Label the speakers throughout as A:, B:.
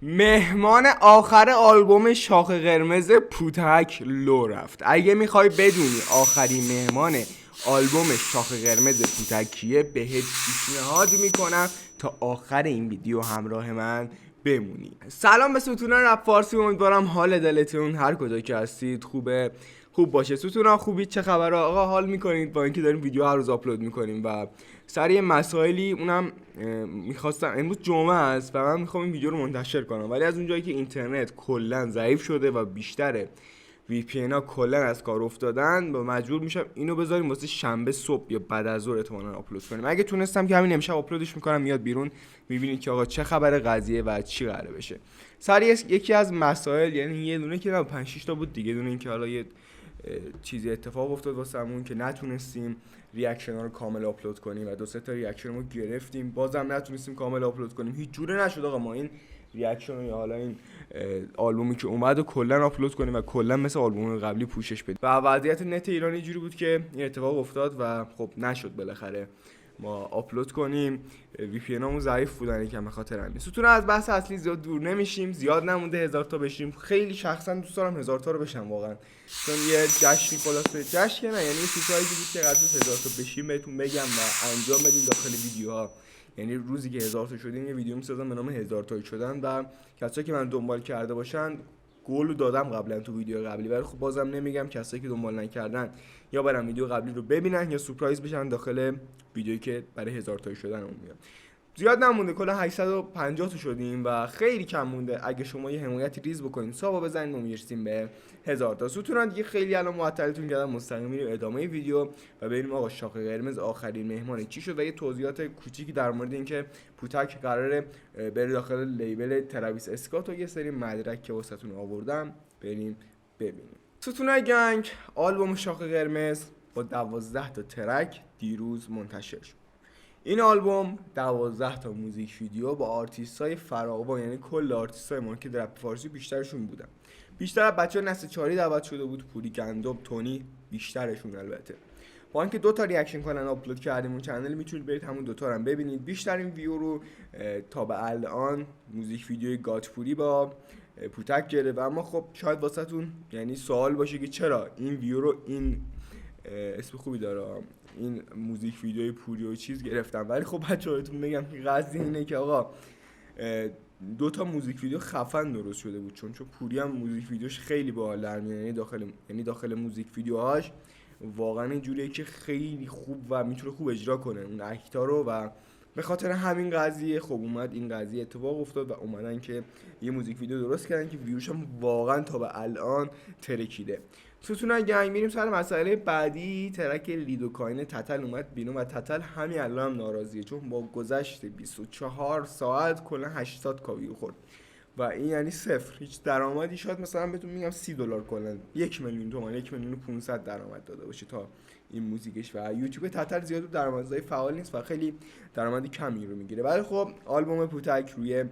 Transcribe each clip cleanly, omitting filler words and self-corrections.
A: مهمان آخر آلبوم شاخ قرمز پوتک لو رفت. اگه میخوای بدونی آخرین مهمان آلبوم شاخ قرمز پوتک کیه، بهت پیشنهاد میکنم تا آخر این ویدیو همراه من بمونی. سلام به ستونان رپ فارسی، امیدوارم حال دلتون هر کجا که هستید خوب باشه. ستونا خوبی؟ چه خبره آقا؟ حال میکنید با اینکه داریم ویدیو هر روز آپلود میکنیم و سر مسائلی اونم میخواستم، امروز جمعه است و من میخوام این ویدیو رو منتشر کنم، ولی از اونجایی که اینترنت کلا ضعیف شده و بیشتر وی پی ان ها کلا از کار افتادن و مجبور میشم اینو بذاریم واسه شنبه صبح یا بعد از ظهر احتمالاً آپلود کنیم. اگه تونستم که همین امشب آپلودش میکنم، میاد بیرون میبینید که آقا چه خبر قضیه و چی قراره بشه. سر یکی از مسائل، یعنی یه دونه که 5 6 تا بود دیگه، دونه این که حالا یه چیزی اتفاق افتاد واسمون که نتونستیم ریاکشن ها رو کامل آپلود کنیم و 2-3 تا ریاکشن رو گرفتیم، بازم نتونستیم کامل آپلود کنیم. هیچ جوره نشد آقا ما این ریاکشن یا حالا این آلبومی که اومد و کلا آپلود کنیم و کلا مثل آلبوم قبلی پوشش بدیم. و وضعیت نت ایران اینجوری بود که این اتفاق افتاد و خب نشد بالاخره ما آپلود کنیم. وی پی ان همون ضعیف بودن یکم به خاطر همین. ستون از بحث اصلی زیاد دور نمیشیم، زیاد نمونده 1000 تا بشیم. خیلی شخصا دوست دارم 1000 تا رو بشم واقعا، چون یه جشنی خلاصه، جشن نه یعنی یه چیزایی بود که قرار 1000 تا بشیم بهتون بگم و انجام بدیم داخل ویدیوها. یعنی روزی که 1000 تا شدیم یه ویدیو می‌سازم به نام 1000 تایی شدن و کسایی که من دنبال کرده باشن گل دادم قبلا تو ویدیو قبلی، ولی خب بازم نمیگم کسایی که دنبال نکردن یا برن ویدیو قبلی رو ببینن یا سورپرایز بشن داخل ویدیویی که برای 1000 تایی شدن اون میاد. زیاد نمونده، کلا 850 تا شدیم و خیلی کم مونده. اگه شما یه حمایتی ریز بکنین، سابا بزنید، ما میرسیم به 1000 تا. ستونان دیگه خیلی الان معطلتون کردم، مستقیم میریم ادامه ویدیو و ببینیم آقا شاخ قرمز آخرین مهمان چی شد و یه توضیحات کوچیکی در مورد اینکه پوتک قراره بره داخل لیبل تراویس اسکات و یه سری مدرک که واسهتون آوردم بریم ببینیم. ستونای گنگ، آلبوم شاخ قرمز با 12 تا ترک دیروز منتشر شد. این آلبوم 12 تا موزیک ویدیو با آرتیست‌های فراوان، یعنی کل آرتیست‌های مارکت رپ فارسی بیشترشون بودن. بیشتر از بچه‌ها نسل 4 دعوت شده بود، پوری، گندم، تونی بیشترشون. البته با اینکه 2 تا ریاکشن کانال آپلود کردیم اون چنل، میتونید برید همون 2 تا رو هم ببینید. بیشترین ویو رو تا به الان موزیک ویدیوی گاتپوری با پوتک گرفت و اما خب شاید واسهتون یعنی سوال باشه که چرا این ویو رو، این اسم خوبی داره، این موزیک ویدیوی پوری و چیز گرفتم، ولی خب بچه‌هاتون میگم که قضیه اینه که آقا 2 تا موزیک ویدیو خفن درست شده بود، چون پوری هم موزیک ویدیوش خیلی باحال در میاد، یعنی داخل موزیک ویدیوهاش واقعا اینجوریه که خیلی خوب و میتونه خوب اجرا کنه اون اکتا رو و به خاطر همین قضیه خب اومد این قضیه اتفاق افتاد و اومدن که یه موزیک ویدیو درست کردن که ویوش هم واقعا تا به الان ترکیده. ستون گنگ، میریم سر مسئله بعدی. ترک لیدوکاین تتل اومد بیرون و تتل همین الان هم ناراضیه، چون با گذشت 24 ساعت کلا 80 کاویو خورد و این یعنی صفر، هیچ درآمدی. شاید مثلا بهتون میگم $30 کلا 1,000,000 تومان، 1,500,000 درآمد داده باشه تا این موزیکش و یوتیوب تتل زیاد درآمدزای فعال نیست و خیلی درآمد کمی رو میگیره. ولی خب آلبوم پوتک روی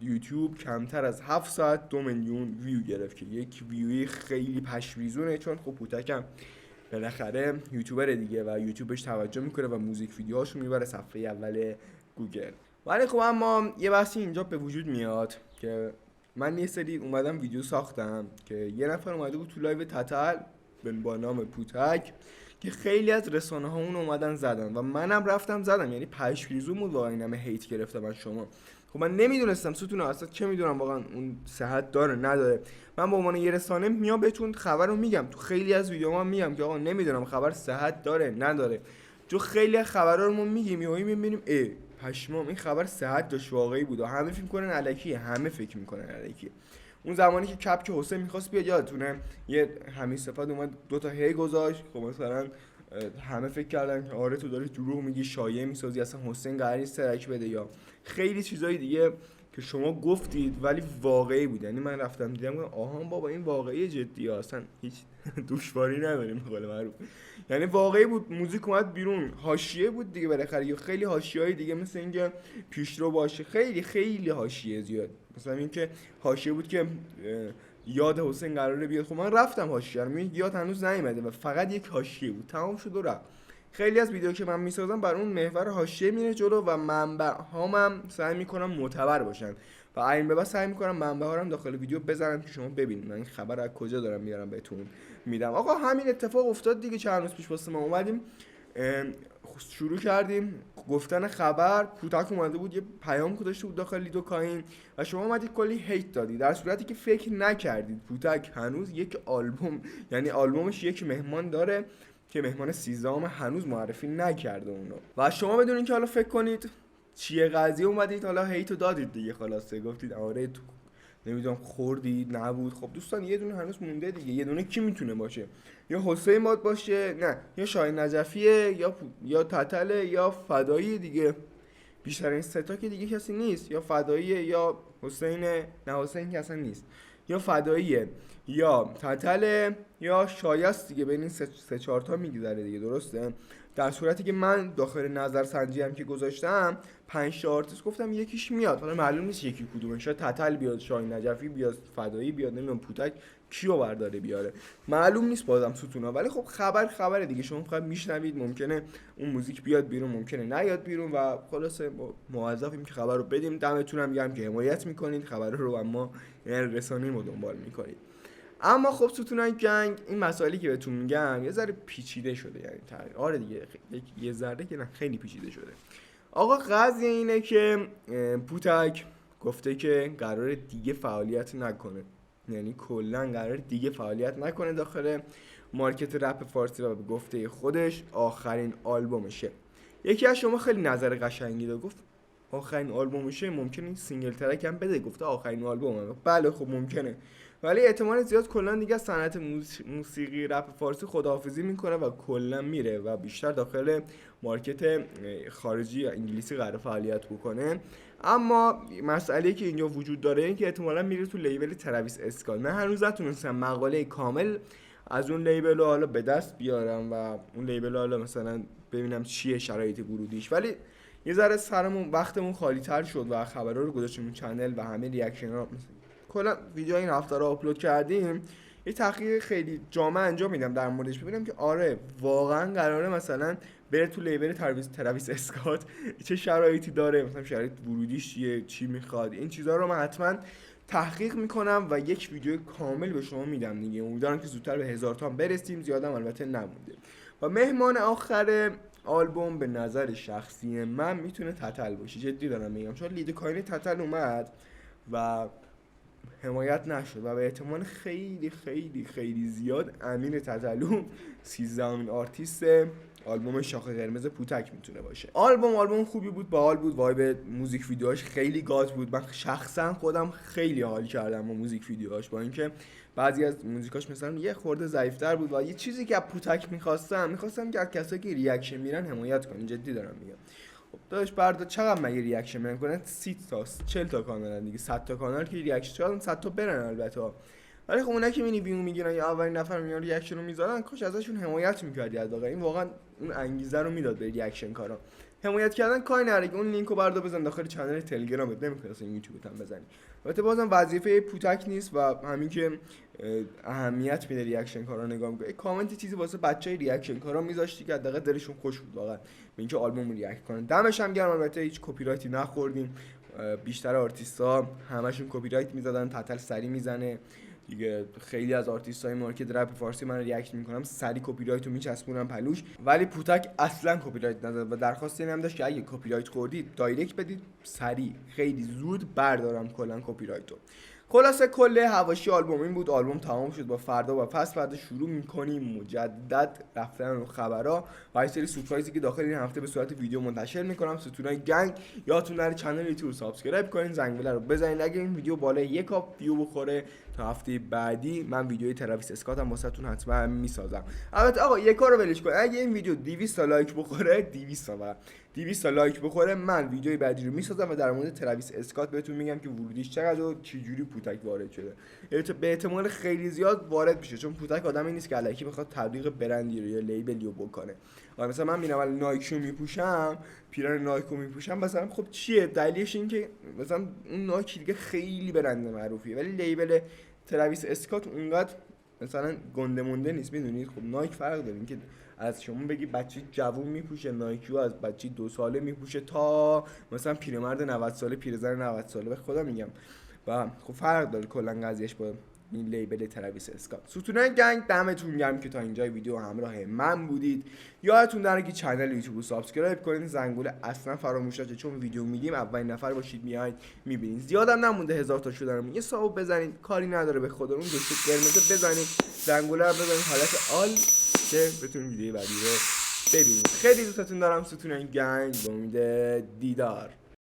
A: یوتیوب کمتر از 7 ساعت 2 میلیون ویو گرفت که یک ویوی خیلی پشمریزونه، چون خب پوتک هم بالاخره یوتیوبر دیگه و یوتیوبش توجه میکنه و موزیک ویدیوهاشو میبره صفحه اول گوگل. ولی خب اما یه بحثی اینجا به وجود میاد که من یه سری اومدم ویدیو ساختم که یه نفر اومده بود تو لایو تتل با نام پوتک که خیلی از رسانه ها اون اومدن زدن و منم رفتم زدم، یعنی پشمریزون بود واقعا، این همه هیت گرفته من شما. خب من نمیدونستم ستون اصلا، چه میدونم واقعا اون صحت داره نداره. من به عنوان یه رسانه میام بهتون خبر رو میگم، تو خیلی از ویدیوام میگم که آقا نمیدونم خبر صحت داره نداره، چون خیلی از خبرا رو ما میگیم یهو میبینیم پشمام این خبر صحت داشت، واقعی بود و همه فکر میکنن الکیه، همه فکر میکنن الکیه. اون زمانی که کپ که حسین میخواست بیاد، یادتونه یه همین صفت اومد 2 تا هی گذاشت، خب مثلا همه فکر کردن که آره تو داری دروغ میگی، شایعه میسازی، اصلا حسین قرار نیست ترک بده یا خیلی چیزای دیگه که شما گفتید ولی واقعی بود. یعنی من رفتم دیدم گفتم آها بابا این واقعی جدیه، اصلا هیچ دشواری نداریم به قول معروف. یعنی واقعی بود. موزیک اومد بیرون، حاشیه بود دیگه بالاخره، یا خیلی حاشیه‌های دیگه مثل اینکه پیشرو باشه، خیلی خیلی حاشیه زیاد، مثلا اینکه حاشیه بود که یاد حسین قراره بیاد. خب من رفتم حاشیه رو، یاد هنوز نیومده و فقط یک حاشیه بود، تمام شد و رفت. خیلی از ویدیو که من میسازم بر اون محور حاشیه میره جلو و منبع هامم سعی میکنم معتبر باشن و این به بعد سعی میکنم منبع‌ها رو داخل ویدیو بزنم که شما ببینید من این خبر از کجا دارم میارم بهتون میدم. آقا همین اتفاق افتاد دیگه، چند روز پیش واسه ما اومدیم شروع کردیم گفتن خبر. پوتک اومده بود یه پیام گذاشته بود داخل لیدو کاین و شما اومدید کلی هیت دادید، در صورتی که فکر نکردید پوتک هنوز یک آلبوم، یعنی آلبومش یک مهمان داره که مهمان 13 هنوز معرفی نکرده اونو، و شما بدون اینکه حالا فکر کنید چیه قضیه اومدید حالا هیتو دادید دیگه، خلاصه گفتید آره تو نمیدونم خوردید نبود. خب دوستان یه دونه هنوز مونده دیگه، یه دونه کی میتونه باشه؟ یا حسین باد باشه، نه یا شاهین نجفیه، یا تتله، یا فدایی دیگه. بیشتر این سه تا که دیگه کسی نیست، یا فداییه یا حسین، نه حسین که اصلا نیست، یا فداییه یا تتله یا شایست دیگه، بین این سه چهار تا میگذره دیگه، درسته؟ در صورتی که من داخل نظر سنجی هم که گذاشتم 5 تا آرتیست گفتم یکیش میاد، حالا معلوم نیست یکی کدومه، شاید تتل بیاد، شاهین نجفی بیاد، فدایی بیاد، نمیدونم پوتک کیو برداره بیاره، معلوم نیست بازم ستونا. ولی خب خبره دیگه، شما فقط میشنوید، ممکنه اون موزیک بیاد بیرون ممکنه نیاد بیرون و خلاصه موظفیم که خبر رو بدیم. دمتون هم گرم که حمایت میکنید خبر رو، اما یعنی رسانه‌ای ما دنبال میکنید. اما خب ستونای جنگ این مسائلی که بهتون میگم یه ذره پیچیده شده، یعنی آره دیگه یه ذره که نه خیلی پیچیده شده. آقا قضیه اینه که پوتک گفته که قراره دیگه فعالیت نکنه، یعنی کلا قراره دیگه فعالیت نکنه داخل مارکت رپ فارسی و به گفته خودش آخرین آلبومشه. یکی از شما خیلی نظر قشنگی داد، گفت آخرین آلبومشه، ممکنه سینگل ترک هم بده، گفته آخرین آلبومه. بله خب ممکنه، ولی احتمال زیاد کلا دیگه صنعت موسیقی رپ فارسی خداحافظی میکنه و کلا میره و بیشتر داخل مارکت خارجی یا انگلیسی قرار فعالیت بکنه. اما مسئله که اینجا وجود داره این که احتمالاً میره تو لیبل ترویس اسکات. من هنوز نتونستم مقاله کامل از اون لیبل رو حالا به دست بیارم و اون لیبل حالا مثلا ببینم چیه شرایط ورودیش، ولی یه ذره سرمون وقتمون خالی تر شد و خبرها رو گذاشتیم چنل و همه ریاکشن ها، کلا ویدیو این هفته رو آپلود کردیم. یه تحقیق خیلی جامع انجام میدم در موردش، ببینم که آره واقعا قراره مثلا بره تو لیبل ترویس اسکات، چه شرایطی داره، مثلا شرایط ورودیش چیه، چی میخواد، این چیزها رو من حتما تحقیق میکنم و یک ویدیو کامل به شما میدم دیگه. امیدوارم که زودتر به 1000 تا برسیم، زیادم البته نمونده. و مهمان آخر آلبوم به نظر شخصی من میتونه تتل باشه، جدی دارم میگم، چون لیدو کاین تتل اومد و حمایت نشد و به احتمال خیلی خیلی خیلی زیاد امین تتلو 13مین آرتیست آلبوم شاخ قرمز پوتک میتونه باشه. آلبوم خوبی بود، باحال بود، وایب موزیک ویدیوهاش خیلی گاز بود. من شخصا خودم خیلی حال کردم با موزیک ویدیوهاش، با اینکه بعضی از موزیکاش مثلا یه خورده ضعیف‌تر بود و یه چیزی که از پوتک می‌خواستم که از کسایی که ریاکشن میرن حمایت کنین، جدی دارم میگم. خب داداش بردا چقدر مگه ریاکشن میرن کنن؟ 30 تا 40 تا کانالن دیگه، 100 تا کانال که ریاکشن شدن 100 تا برن البته، ولی خب اونایی که میبینی ویو میگیرن یا اولین نفر میان ریاکشن رو میذارن، کاش ازشون حمایت میکردی. واقعا این واقعا اون انگیزه رو میداد به ریاکشن کارا. حمایت کردن کاری نداره، اون لینکو بردا بزن داخل کانال تلگرامت، نمیخواد اصلا یوتیوبت هم بزنی. البته بازم وظیفه پوتک نیست و همین که اهمیت میده ریاکشن کارا نگاه میکنه. کامنت چیزی واسه بچهای ریاکشن کارا میذاشتی که حداقل دلشون خوش بود واقعا به اینکه آلبوم ریاکت کنن. دمش هم گرم، البته هیچ کپی رایتی نخوردیم. بیشتر آرتیست‌ها همشون کپی رایت میزدن، تتل سری میزنه دیگه. خیلی از آرتیست‌های مارکت رپ فارسی من ریاکت میکنم سری کپی رایت رو میچسبونم پلوش، ولی پوتک اصلا کپی رایت نزد و درخواست اینم داشت که اگه کپی رایت خوردید دایرکت بدید، سری خیلی زود بردارم کلا کپی رایت رو. خلاصه کل حواشی آلبوم این بود. آلبوم تمام شد، با فردا و پس فردا شروع میکنیم مجدد رفتن رو خبرها و یه سری سورپرایزی که داخل این هفته به صورت ویدیو منتشر میکنم. ستونای گنگ یادتون نره کانال یوتیوب سابسکرایب کنین، زنگوله رو بزنین. اگه این ویدیو بالای 1 ویو بخوره تا هفته بعدی من ویدیوی ترویس اسکات هم واسهتون حتما میسازم. البته آقا یک کارو ولش کن، اگه این ویدیو 200 تا لایک بخوره، 200 تا لایک بخوره، من ویدیوی بعدی رو میسازم و در مورد ترویس اسکات بهتون میگم که ورودیش چقدر و چه جوری پوتک وارد شده. به احتمال خیلی زیاد وارد میشه، چون پوتک آدمی نیست که الکی بخواد تبلیغ برندی رو یا لیبلی رو بکنه. مثلا من میرم نایک رو میپوشم، پیرن نایک رو میپوشم، مثلا خب چیه دلیلش؟ این که مثلا اون نایک دیگه خیلی برند معروفیه، ولی لیبل ترویس اسکات اونقدر مثلا گنده مونده نیست، میدونید. خب نایک فرق داره، این که از شما بگی بچه جوون میپوشه نایکیو، از بچه 2 ساله میپوشه تا مثلا پیرمرد 90 ساله، پیرزن 90 ساله. به خدا میگم و خب فرق داره کلا قضیهش با این لیبل ترویس اسکات. ستونای گنگ دمتون گرم که تا اینجای ویدیو همراه من بودید. یادتون نره که کانال یوتیوب رو سابسکرایب کنید، زنگوله اصلا فراموش نشه، چون ویدیو میدیم اولین نفر باشید میایید میبینید. زیادم نمونده 1000 تا شدنمون، یه سابو بزنید کاری نداره به خدا، اون دکتر قرمز بزنید، زنگوله رو بزنید حالت آل که بتونید ویدیو بعدی رو ببینید. خیلی دوستتون دارم ستونای گنگ، به امید دیدار.